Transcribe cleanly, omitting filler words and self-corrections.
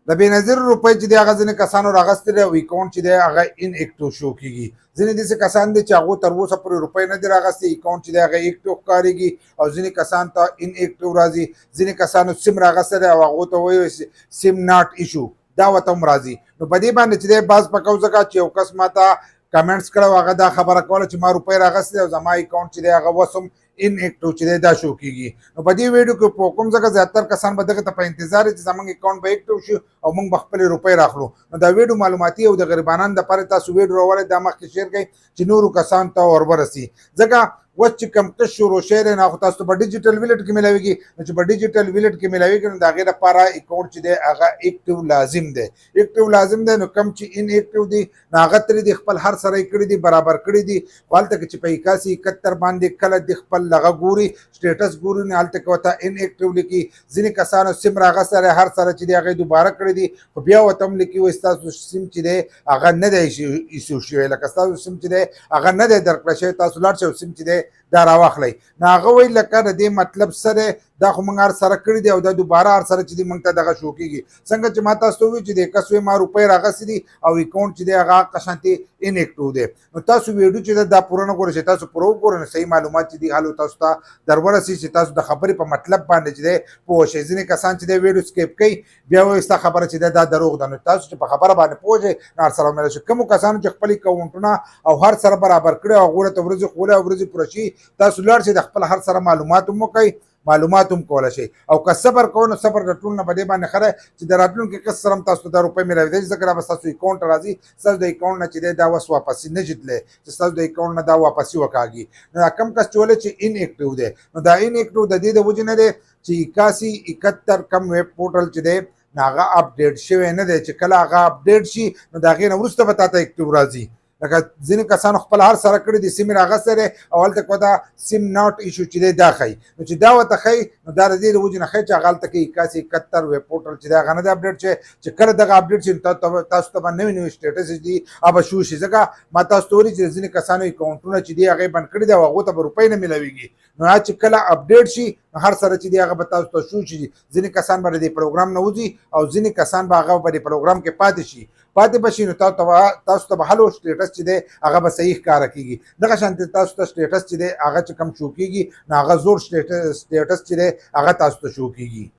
د بېنظیر روپۍ چې دی هغه ځینې کسانو راغستې دی او اکاونټ چې دی هغه ان اکټیو شو کېږي. ځینې داسې کسان دي چې هغو تر اوسه پورې روپۍ نه دي راغستې، اکاونټ چې دی هغه اکټیو ښکارېږي او ځینې کسان ته ان اکټیو راځي. ځینې کسانو سیم راغستی دی او هغو ته وایي سیم ناټ ایشو، دا ورته هم راځي. نو په دې باندې چې دی باز پکوو ځکه چې یو کس ما ته کمنټس کړی و، هغه دا خبره کوله چې ما روپۍ راغستې او زما اکاونټ چې دی هغه اوس هم ان اکټیو چې دی دا شو کېږي. نو په دې ویډیو کې په کوم ځکه زیاتر کسان به دغه ته په انتظار چې زموږ اکاونټ به اکټیو شي او موږ به خپلې روپۍ راخلو. نو دا ویډیو معلوماتي او د غریبانو دپاره تاسو ویډیو راولئ، دا مخکې شیر کړئ چې نورو کسانو ته ور ورسي. ځکه اوس چې کوم قسط شروع شوی دی نو هغه تاسو ته په ډیجیټل ویلټ کې میلاویږي. نو چې په ډیجیټل ویلټ کې میلاویږي نو د هغې لپاره اکاونټ چې دی هغه اکټیو لازم دی. اکټیو لازم دی. نو کوم چې ان اکټیو دي نو هغه ترې دي خپل هر سره یې کړي دي، برابر کړي دي. خو هلته کې چې په 8171 باندې کله د خپل دغه ګوري سټیټس ګوري نو هلته کې ورته ان اکټیو لیکي. ځینې کسانو سیم راغستی دی هر سره چې دی هغه یې دوباره کړی دي، خو بیا ورته هم لیکي وایي ستاسو سیم چې دی هغه نه دی ایسو شوی، لکه ستاسو سیم چې دی هغه نه دی درکړی شوی، تاسو لاړ شئ او سیم چې دی دا راواخلئ. نو هغه وایي لکه د دې مطلب څه دی، دا خو موږ هر سره کړي دي او دا دوباره هر سره چې دی موږ ته دغه شو کېږي. څنګه چې ما تاسو ته وویل چې د کس وایي ما روپۍ راغستې دي او اکاونټ چې دی هغه هغه شانتې ان اکټیو دی. نو تاسو ویډیو چې دا پوره نه ګورئ، چې تاسو پوره وګورئ نو صحیح معلومات چې دي حالو تاسو ته در ورسي چې تاسو د خبرې په مطلب باندې چې دی پوه شئ. ځینې کسان چې دی ویډیو سکیپ کوي بیا وایي ستا خبره چې دی دا دروغ ده. نو تاسو چې په خبره باندې پوه شئ نو هر سره ومیلی شئ. کومو کسانو چې خپل اکاونټونه او هر سره برابر کړي او هغو ته ورځې ښولې او ورځې پوره شي، تاسو لاړ شئ د خپل هر سره معلومات هم وکئ، معلومات هم کولی شئ. او که صبر کوئ نو صبر د ټول نه په دې باندې ښه دی چې د راتلونکي قسط سره هم تاسو ته دا روپۍ میلاوېدی شي، ځکه دا به ستاسو اکاونټ ته راځي. ستاسو د اکاونټ نه چې دی دا اوس واپسي نه شي تللی، چې ستاسو د اکاونټ نه دا واپسي وکاږي. نو دا کم کس چې ولې چې ان اکټیو دی نو دا ان اکټیو د دې د وجې نه دی چې 8171 کم ویب پورټل چې دی نو هغه اپډیټ شوی نه دی. چې کله هغه اپډیټ شي نو د هغې نه وروسته به تا ته اکټیو راځي. لکه ځینې کسانو خپل هر سره کړي دي، سیم یې راغستی دی او هلته کې ورته سیم ناټ ایشو چې دی دا ښایي. نو چې دا ورته ښایي نو دا د دې د وجې نه ښایي چې هغه هلته کې 8171 ویب پورټل چې دی هغه نه دی اپډیټ شوی. چې کله دغه اپډیټ شي نو تاسو ته به نوي نوي سټیټس دي هغه شو شي. ځکه ما تاسو ته ویلي چې ځینې کسانو اکاونټونه چې دي هغه یې بند کړي دي او هغو ته به روپۍ نه میلاویږي. نو هغه چې کله اپډیټ شي نو هر سره چې دی هغه به تاسو ته شو شي. ځینې کسان به د دې پروګرام نه وځي او ځینې کسان به هغه په دې پروګرام کې پاتې شي نو تاسو ته به هلو سټیټس چې دی هغه به صحیح ښکاره کېږي. دغه شانتې تاسو ته سټیټس چې دی هغه چې کوم شو کېږي نو هغه زوړ سټیټس چې دی هغه تاسو ته شو کېږي.